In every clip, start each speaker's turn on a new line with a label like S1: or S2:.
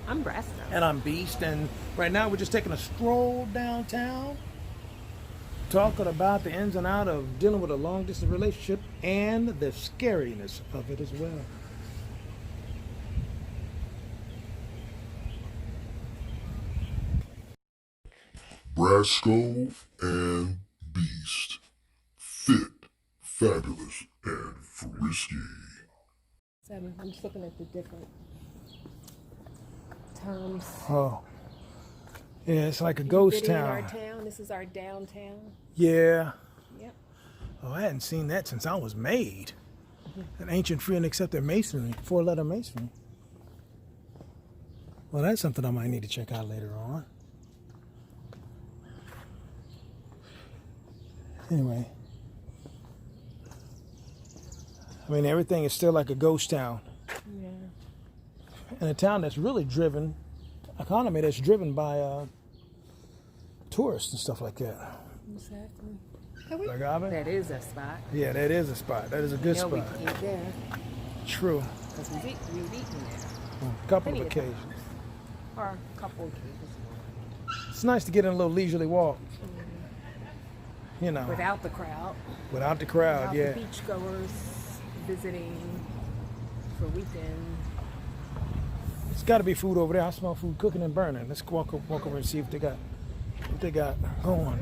S1: I'm Brasco.
S2: And I'm Beast, and right now we're just taking a stroll downtown, talking about the ins and outs of dealing with a long distance relationship and the scariness of it as well.
S3: Brasco and Beast. Fit, fabulous, and frisky.
S1: 7. I'm just looking at the different terms.
S2: Oh, yeah, it's like a ghost
S1: In
S2: town.
S1: our town. This is our downtown.
S2: Yeah.
S1: Yep.
S2: Oh, I hadn't seen that since I was made. An ancient free and accepted masonry, 4-letter masonry. Well, that's something I might need to check out later on. Anyway, I mean, everything is still like a ghost town.
S1: Yeah.
S2: And a town that's really driven, economy that's driven by tourists and stuff like that.
S1: Exactly.
S2: Agave?
S1: That is a spot.
S2: Yeah, that is a spot. That is a good
S1: You know, we
S2: spot.
S1: can eat there
S2: True.
S1: because we've eaten there.
S2: A couple
S1: Plenty
S2: of
S1: of
S2: occasions.
S1: or a couple of occasions.
S2: It's nice to get in a little leisurely walk. You know,
S1: Without the crowd.
S2: without the crowd,
S1: Without
S2: yeah.
S1: the beachgoers visiting for weekend.
S2: There's got to be food over there. I smell food cooking and burning. Let's walk over and see what they got going.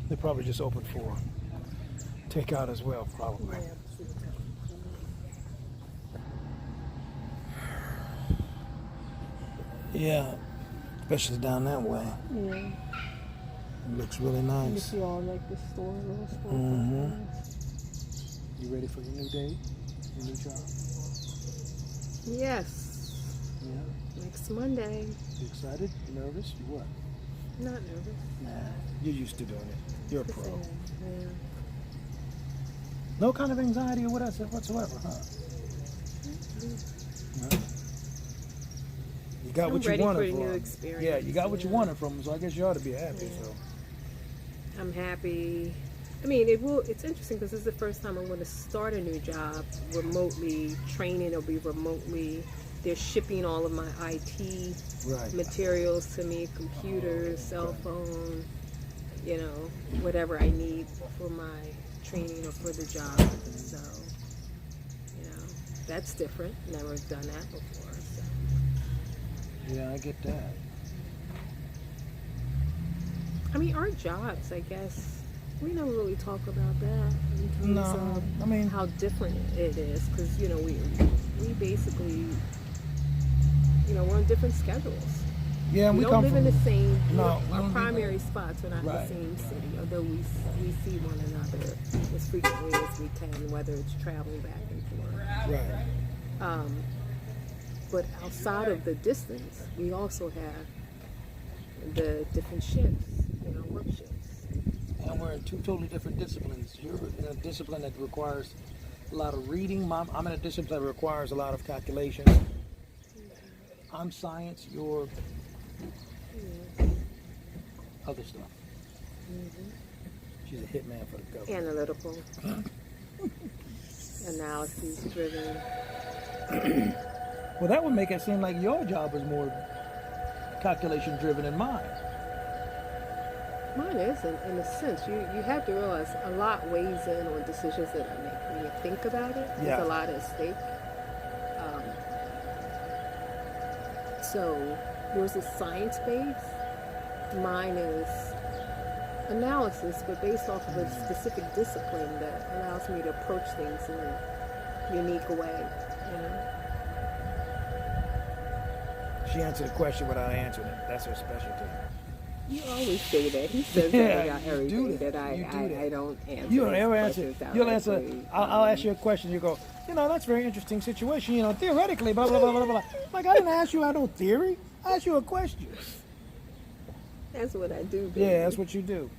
S2: They probably just opened for takeout as well, probably. Yeah, especially down that way.
S1: Yeah.
S2: It looks really
S1: You
S2: nice.
S1: see all like the little store.
S2: Mm-hmm. You ready for your new day? Your new job?
S1: Yes.
S2: Yeah.
S1: Next Monday.
S2: You excited? You nervous? You what?
S1: Not nervous.
S2: Nah. You're used to doing it. You're a pro.
S1: Yeah.
S2: No kind of anxiety or whatsoever, huh? No? You got what you
S1: ready
S2: wanted
S1: for a
S2: from
S1: new
S2: them.
S1: experience.
S2: Yeah, you got what you
S1: Yeah.
S2: wanted from them, so I guess you ought to be happy.
S1: Yeah.
S2: So.
S1: I'm happy. I mean, it's interesting because this is the first time I'm going to start a new job remotely. Training will be remotely. They're shipping all of my IT materials to me, computers, cell phone, whatever I need for my training or for the job. So, that's different. Never done that before. So.
S2: Yeah, I get that.
S1: I mean, our jobs, I guess, we never really talk about that in terms of how different it is. Because, we basically, we're on different schedules.
S2: Yeah,
S1: we don't live in the same, our
S2: don't
S1: primary spots are not in the same city, although we see one another as frequently as we can, whether it's traveling back and forth.
S2: Right.
S1: But outside of the distance, we also have the different shifts, work shifts.
S2: And we're in two totally different disciplines. You're in a discipline that requires a lot of reading. I'm in a discipline that requires a lot of calculation. I'm science, you're other stuff.
S1: Mm-hmm.
S2: She's a hitman for the government.
S1: Analytical. Analysis driven.
S2: Well, that would make it seem like your job is more calculation driven than mine.
S1: Mine isn't, in a sense. You have to realize a lot weighs in on decisions that I make. When you think about it, there's a lot at stake. So yours is science based. Mine is analysis, but based off of a specific discipline that allows me to approach things in a unique way.
S2: She answered the question without answering it. That's her specialty.
S1: You always say that. He says that about everything that I don't answer.
S2: You don't ever answer. You'll answer.
S1: directly.
S2: I'll ask you a question. You go, that's a very interesting situation. Theoretically, blah, blah, blah, blah, blah. Like, I didn't ask you no theory. I asked you a question.
S1: That's what I do, baby.
S2: Yeah, that's what you do.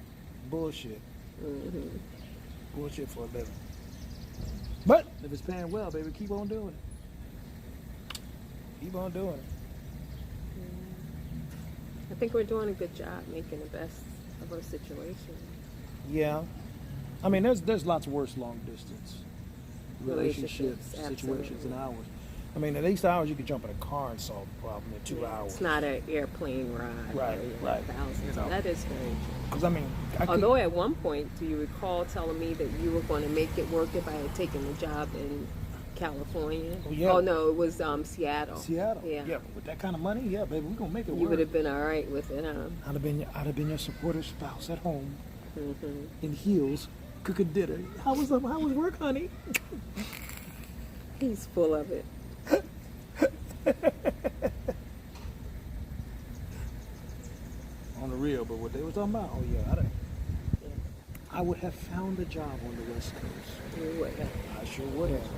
S2: Bullshit.
S1: Mm-hmm.
S2: Bullshit for a living. But if it's paying well, baby, keep on doing it. Keep on doing it.
S1: I think we're doing a good job making the best of our situation.
S2: Yeah. I mean, there's lots worse long distance. relationship situations and hours. I mean, at least hours you could jump in a car and solve the problem in 2 hours.
S1: It's not an airplane ride.
S2: Right, right.
S1: Thousands. That is very true.
S2: Because I mean,
S1: although at one point, do you recall telling me that you were going to make it work if I had taken the job in California?
S2: Yeah.
S1: Oh no, it was Seattle.
S2: Seattle.
S1: Yeah.
S2: Yeah, with that kind of money, yeah, baby, we're gonna make it work.
S1: You would have been all right with it, huh?
S2: I'd have been your supportive spouse at home,
S1: Mm-hmm.
S2: in heels, cooking dinner. How was work, honey?
S1: He's full of it.
S2: On the real, but what they were talking about, oh yeah, I would have found a job on the West Coast.
S1: You would have.
S2: I sure would have.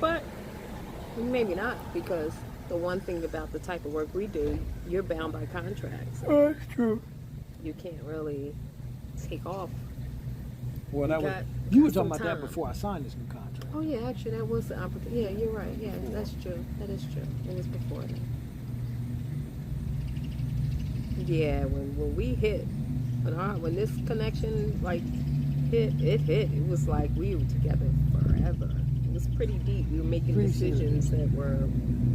S1: But maybe not, because the one thing about the type of work we do, you're bound by contracts.
S2: Oh, that's true.
S1: You can't really take off.
S2: Well, you were talking about that before I signed this new contract.
S1: Oh yeah, actually that was the opportunity. Yeah, you're right. Yeah, that's true. That is true. It was before that. Yeah, when we hit, when this connection hit. It was like we were together forever. It was pretty deep. We were making decisions that were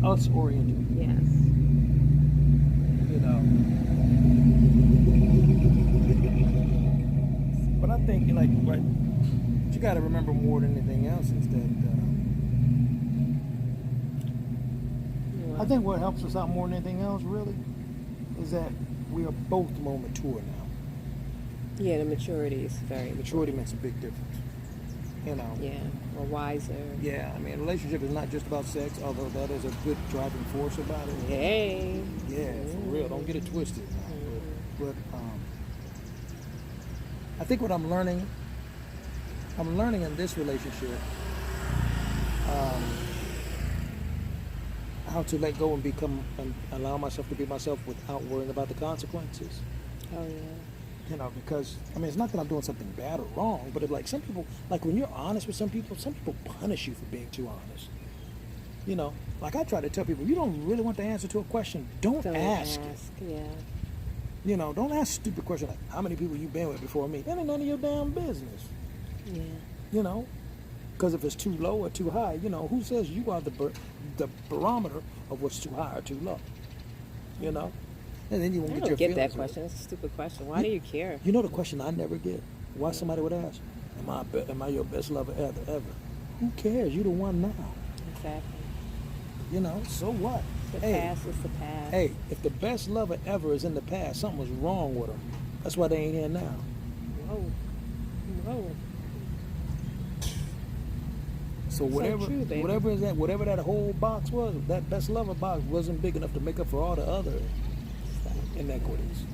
S2: us oriented.
S1: Yes.
S2: You know. But I think what you got to remember more than anything else is that I think what helps us out more than anything else really is that we are both more mature now.
S1: Yeah, the maturity is very
S2: maturity makes a big difference. You know.
S1: Yeah, or wiser.
S2: Yeah, I mean, a relationship is not just about sex, although that is a good driving force about it.
S1: Hey.
S2: Yeah, for real. Don't get it twisted. But I think what I'm learning in this relationship, how to let go and allow myself to be myself without worrying about the consequences.
S1: Oh yeah.
S2: You know, because I mean, it's not that I'm doing something bad or wrong, but like some people, like when you're honest with some people punish you for being too honest. You know, like I try to tell people, you don't really want the answer to a question, don't ask.
S1: Yeah.
S2: You know, don't ask stupid questions like, how many people you been with before me? That ain't none of your damn business.
S1: Yeah.
S2: You know, because if it's too low or too high, you know, who says you are the barometer of what's too high or too low? You know? And then you won't get your feelings.
S1: I don't get that question. It's a stupid question. Why do you care?
S2: You know the question I never get? Why somebody would ask, am I your best lover ever? Who cares? You're the one now.
S1: Exactly.
S2: You know, so what?
S1: The past is the past.
S2: Hey, if the best lover ever is in the past, something was wrong with them. That's why they ain't here now.
S1: Whoa.
S2: So whatever that whole box was, that best lover box wasn't big enough to make up for all the other inequities.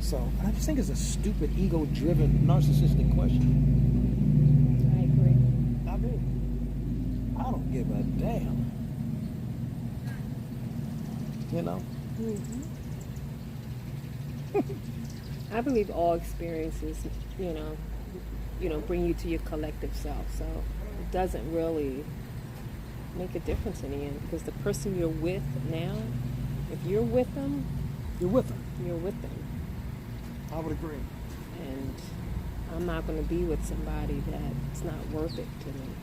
S2: So I just think it's a stupid, ego-driven, narcissistic question.
S1: I agree.
S2: I do. I don't give a damn. You know?
S1: I believe all experiences, bring you to your collective self. So it doesn't really make a difference in the end, because the person you're with now, if you're with them,
S2: you're with them.
S1: You're with them.
S2: I would agree.
S1: And I'm not going to be with somebody that's not worth it to me.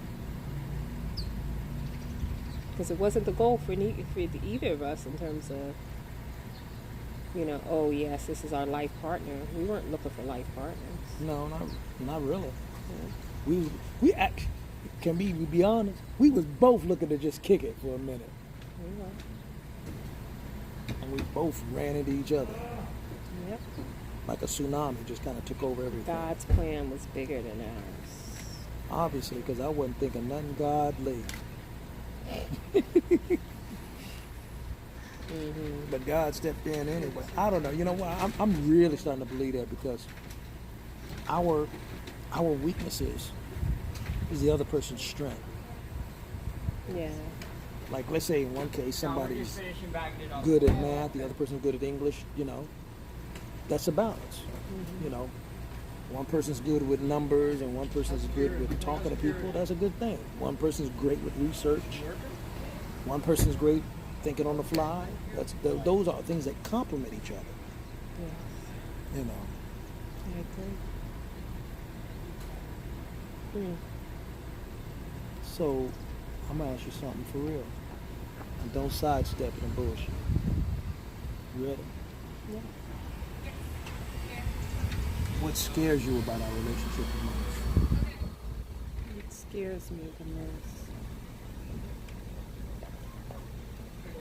S1: Because it wasn't the goal for either of us in terms of, oh yes, this is our life partner. We weren't looking for life partners.
S2: No, not really. Yeah. We act. Can we be honest? We was both looking to just kick it for a minute. And we both ran into each other.
S1: Yep. Like
S2: a tsunami, just kind of took over everything.
S1: God's plan was bigger than ours.
S2: Obviously, because I wasn't thinking nothing godly. But God stepped in anyway. I don't know. You know what? I'm really starting to believe that, because our weaknesses is the other person's strength.
S1: Yeah.
S2: Like, let's say in one case somebody's good at math, the other person's good at English. That's a balance. One person's good with numbers and one person's good with talking to people. That's a good thing. One person's great with research. One person's great thinking on the fly. Those are things that complement each other.
S1: Yes. I agree.
S2: So, I'm gonna ask you something for real. And don't sidestep it and bullshit. You ready?
S1: Yeah.
S2: What scares you about our relationship the most?
S1: It scares me the most.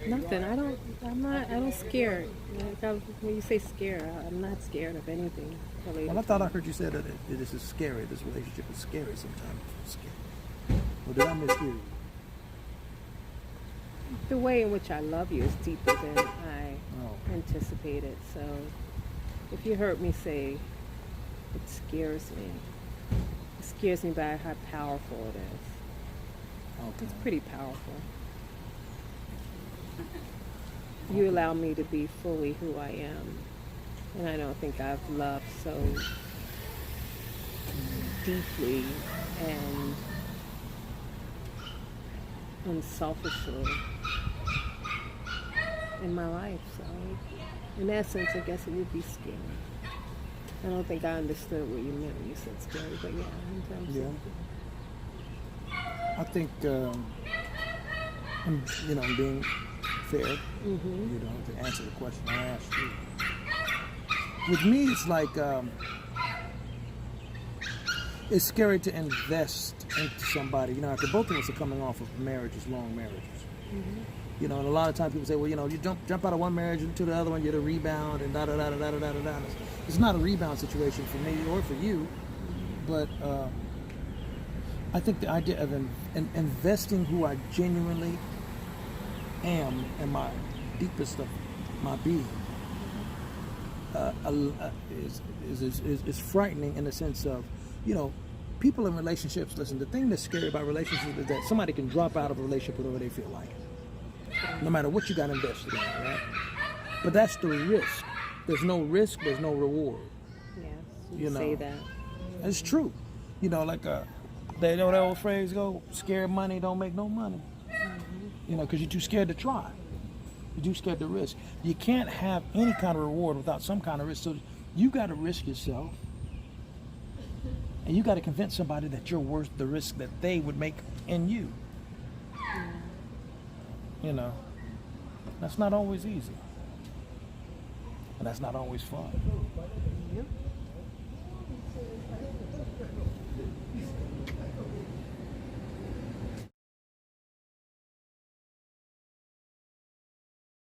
S1: Nothing. I don't scare. When you say scare, I'm not scared of anything related.
S2: Well, I thought I heard you say that this is scary. This relationship is scary sometimes. It's scary. Well, did I mishear you?
S1: The way in which I love you is deeper than I
S2: Oh.
S1: anticipated. So if you heard me say it scares me, it scares me by how powerful it is.
S2: Okay.
S1: It's pretty powerful. You allow me to be fully who I am. And I don't think I've loved so deeply and unselfishly in my life. So in essence, I guess it would be scary. I don't think I understood what you meant when you said scary, but yeah, in terms of
S2: I think, I'm being fair, to answer the question I asked you. With me, it's like, it's scary to invest into somebody. After both of us are coming off of marriages, long marriages. And a lot of times people say, well, you jump out of one marriage into the other one, you get a rebound, and da-da-da-da-da-da-da-da. It's not a rebound situation for me or for you, but I think the idea of investing who I genuinely am in my deepest of my being is frightening in the sense of, people in relationships, listen, the thing that's scary about relationships is that somebody can drop out of a relationship whenever they feel like it. No matter what you got invested in, right? But that's the risk. There's no risk, there's no reward.
S1: yes, you say that.
S2: It's true. Like they know that old phrase go, scared money don't make no money. Because you're too scared to try. You're too scared to risk. You can't have any kind of reward without some kind of risk. So you got to risk yourself. And you got to convince somebody that you're worth the risk that they would make in you. That's not always easy. And that's not always fun.
S1: Yep.